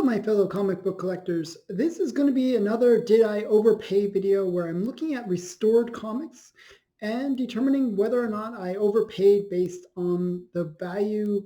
my fellow comic book collectors. This is going to be another Did I Overpay video where I'm looking at restored comics and determining whether or not I overpaid based on the value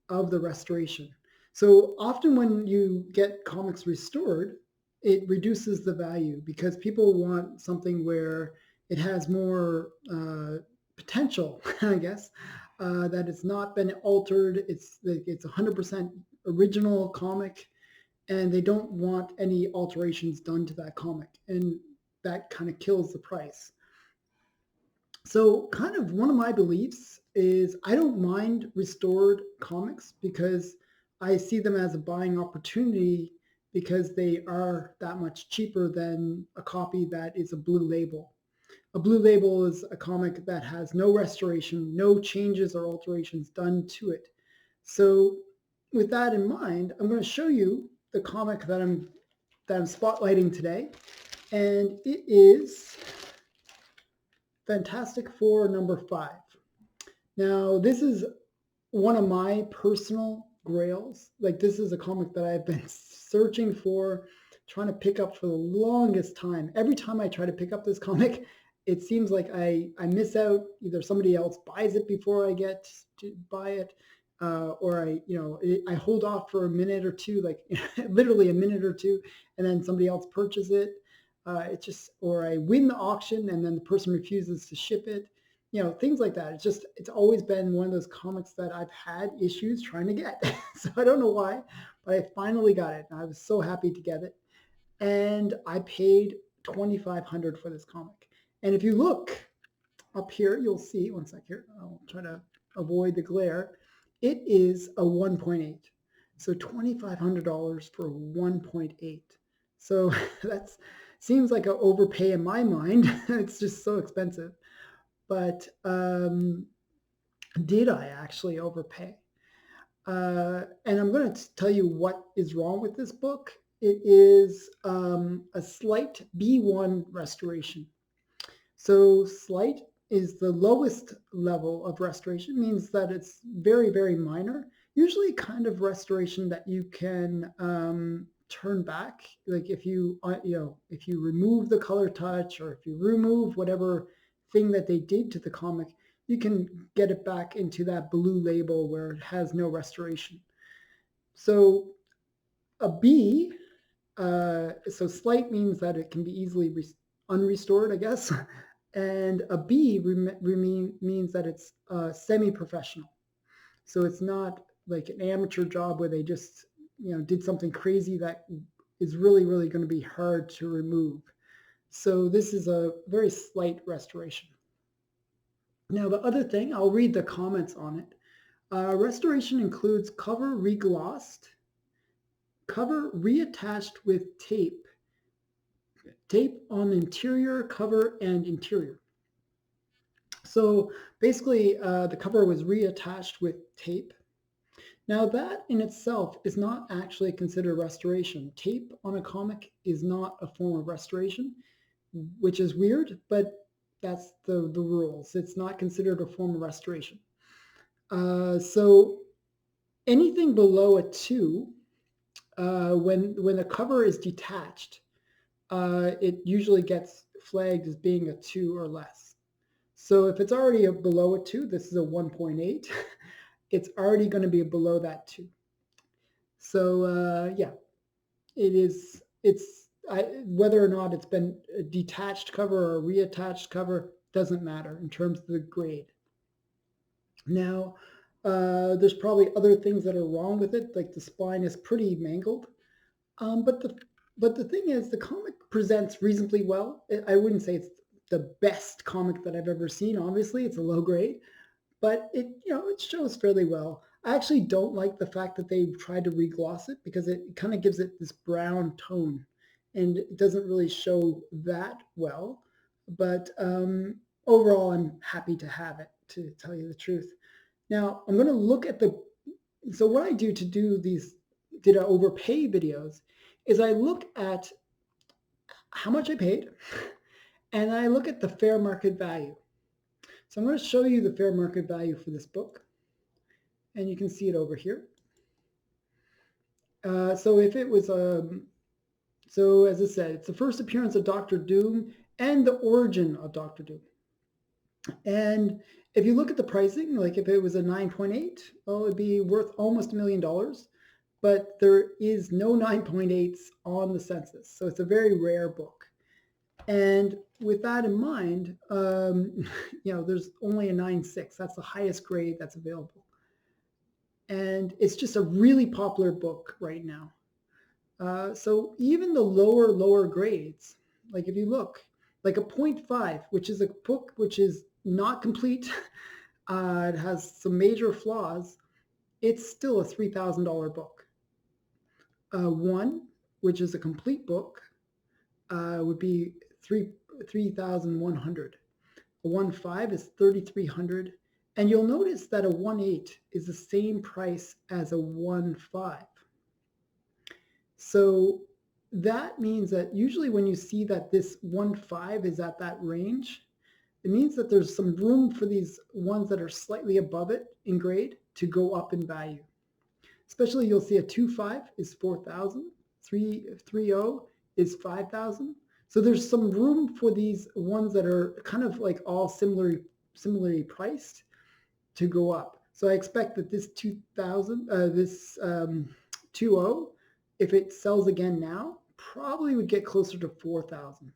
of the restoration. So often when you get comics restored, it reduces the value because people want something where it has more potential, I guess, that it's not been altered. It's 100% original comic, and they don't want any alterations done to that comic, and that kind of kills the price. So kind of one of my beliefs is I don't mind restored comics because I see them as a buying opportunity because they are that much cheaper than a copy that is a blue label. A blue label is a comic that has no restoration, no changes or alterations done to it. So with that in mind, I'm going to show you the comic that I'm spotlighting today, and it is Fantastic Four #5. Now, this is one of my personal grails. Like, this is a comic that I've been searching for, trying to pick up for the longest time. Every time I try to pick up this comic, it seems like I miss out. Either somebody else buys it before I get to buy it, or I hold off for a minute or two, like literally a minute or two, and then somebody else purchases it. Or I win the auction and then the person refuses to ship it. Things like that. It's always been one of those comics that I've had issues trying to get. So I don't know why, but I finally got it. And I was so happy to get it. And I paid $2,500 for this comic. And if you look up here, you'll see, one sec here, I'll try to avoid the glare. It is a 1.8. So $2,500 for a 1.8. So that seems like an overpay in my mind. It's just so expensive. But did I actually overpay? And I'm going to tell you what is wrong with this book. It is a slight B1 restoration. So slight is the lowest level of restoration, means that it's very, very minor. Usually kind of restoration that you can turn back. Like if you remove the color touch, or if you remove whatever thing that they did to the comic, you can get it back into that blue label where it has no restoration. So a B, so slight means that it can be easily unrestored, I guess. And a B means that it's semi-professional. So it's not like an amateur job where they just did something crazy that is really, really going to be hard to remove. So this is a very slight restoration. Now the other thing, I'll read the comments on it. Restoration includes cover reglossed, cover reattached with tape on interior, cover, and interior. So basically the cover was reattached with tape. Now that in itself is not actually considered restoration. Tape on a comic is not a form of restoration, which is weird, but that's the rules. It's not considered a form of restoration. So anything below a 2, when the cover is detached, it usually gets flagged as being a 2 or less. So if it's already below a 2, this is a 1.8, it's already going to be below that 2. So yeah, whether or not it's been a detached cover or a reattached cover doesn't matter in terms of the grade. Now, there's probably other things that are wrong with it, like the spine is pretty mangled. But the thing is, the comic presents reasonably well. I wouldn't say it's the best comic that I've ever seen. Obviously, it's a low grade, but it shows fairly well. I actually don't like the fact that they tried to regloss it because it kind of gives it this brown tone, and it doesn't really show that well. But overall, I'm happy to have it, to tell you the truth. Now, I'm going to look at so what I do to do these Did I Overpay videos is I look at how much I paid, and I look at the fair market value. So I'm going to show you the fair market value for this book, and you can see it over here. So if it was so as I said, it's the first appearance of Doctor Doom and the origin of Doctor Doom. And if you look at the pricing, like if it was a 9.8, well, it'd be worth almost $1 million. But there is no 9.8s on the census, so it's a very rare book. And with that in mind, there's only a 9.6. That's the highest grade that's available. And it's just a really popular book right now. So even the lower grades, like if you look, like a 0.5, which is a book which is not complete, it has some major flaws, it's still a $3,000 book. One, which is a complete book, would be 3,100. A 1.5 is 3,300, and you'll notice that a 1.8 is the same price as a 1.5. So that means that usually when you see that this 1.5 is at that range, it means that there's some room for these ones that are slightly above it in grade to go up in value. Especially you'll see a 2.5 is 4,000, 3.0 is 5,000. So there's some room for these ones that are kind of like all similarly priced to go up. So I expect that this 2.0, if it sells again now, probably would get closer to 4,000.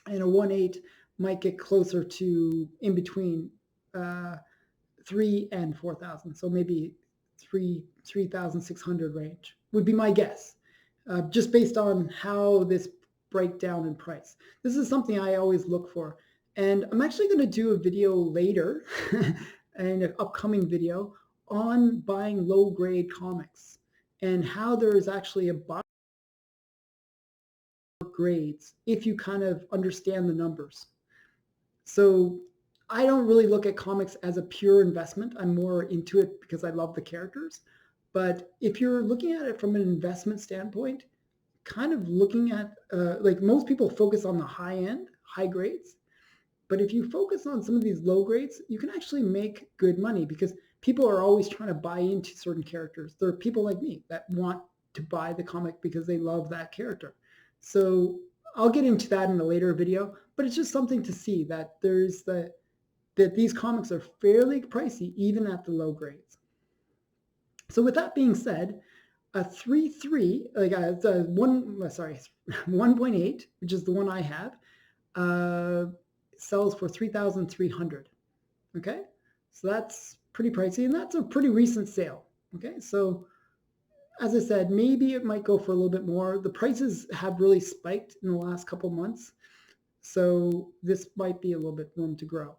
And a 1.8 might get closer to in between 3 and 4,000. So maybe 3,600 range would be my guess, just based on how this breakdown in price. This is something I always look for. And I'm actually going to do a video later, and an upcoming video on buying low grade comics and how there is actually a buy grades if you kind of understand the numbers. So I don't really look at comics as a pure investment. I'm more into it because I love the characters. But if you're looking at it from an investment standpoint, kind of looking at, like most people focus on the high end, high grades. But if you focus on some of these low grades, you can actually make good money because people are always trying to buy into certain characters. There are people like me that want to buy the comic because they love that character. So I'll get into that in a later video, but it's just something to see that that these comics are fairly pricey even at the low grades. So with that being said, a 3.3, like a 1.8, which is the one I have, sells for 3,300. Okay, so that's pretty pricey, and that's a pretty recent sale. Okay, so as I said, maybe it might go for a little bit more. The prices have really spiked in the last couple months, so this might be a little bit room to grow.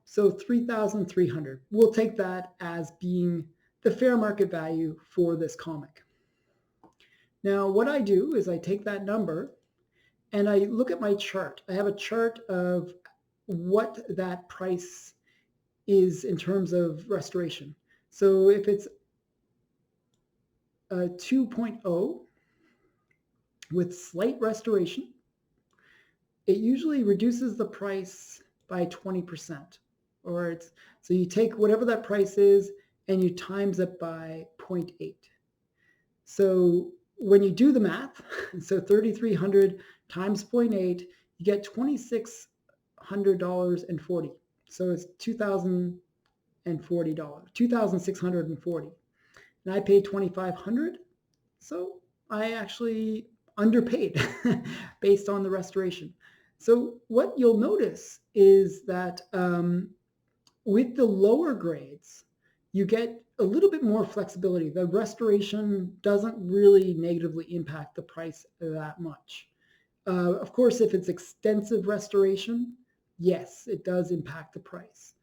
So 3,300. We'll take that as being the fair market value for this comic. Now, what I do is I take that number and I look at my chart. I have a chart of what that price is in terms of restoration. So if it's a 2.0 with slight restoration, it usually reduces the price by 20%. So you take whatever that price is and you times it by 0.8. So when you do the math, so 3,300 times 0.8, you get $2,600.40. So it's $2,040, $2,640. And I paid $2,500, so I actually underpaid based on the restoration. So what you'll notice is that with the lower grades, you get a little bit more flexibility. The restoration doesn't really negatively impact the price that much. Of course, if it's extensive restoration, yes, it does impact the price.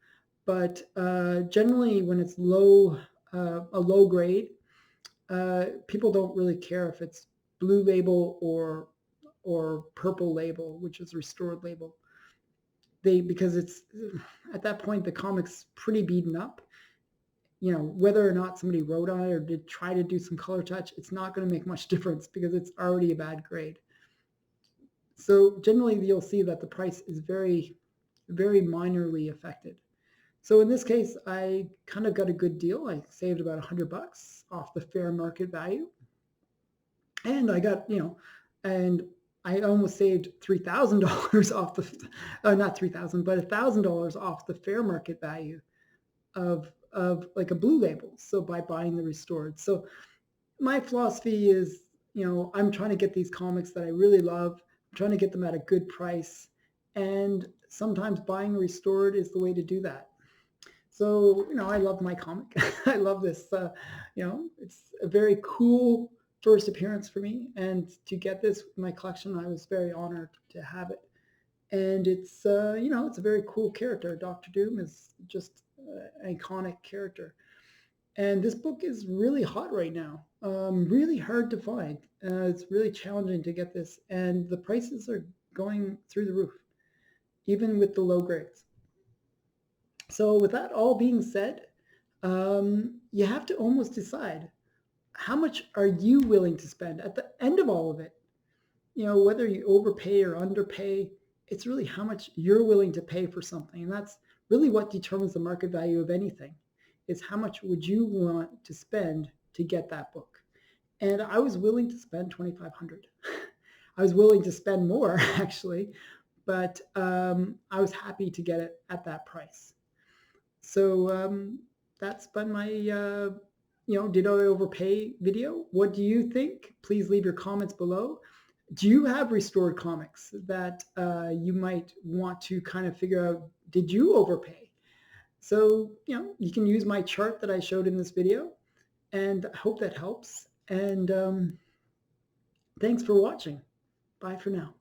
But generally, when it's a low grade, people don't really care if it's blue label or purple label, which is restored label. Because it's at that point the comic's pretty beaten up. You know, whether or not somebody wrote on it or did try to do some color touch, it's not going to make much difference because it's already a bad grade. So generally you'll see that the price is very, very minorly affected. So in this case, I kind of got a good deal. I saved about $100 off the fair market value. And I got, and I almost saved $3,000 off the, not 3,000, but $1,000 off the fair market value of like a blue label. So by buying the restored. So my philosophy is, I'm trying to get these comics that I really love. I'm trying to get them at a good price. And sometimes buying restored is the way to do that. So, I love my comic. I love this. It's a very cool first appearance for me. And to get this in my collection, I was very honored to have it. And it's a very cool character. Doctor Doom is just an iconic character. And this book is really hot right now. Really hard to find. It's really challenging to get this. And the prices are going through the roof, even with the low grades. So with that all being said, you have to almost decide, how much are you willing to spend at the end of all of it? Whether you overpay or underpay, it's really how much you're willing to pay for something. And that's really what determines the market value of anything, is how much would you want to spend to get that book. And I was willing to spend $2,500. I was willing to spend more actually, but I was happy to get it at that price. So that's been my, did I overpay video? What do you think? Please leave your comments below. Do you have restored comics that you might want to kind of figure out, did you overpay? So, you can use my chart that I showed in this video, and I hope that helps. And thanks for watching. Bye for now.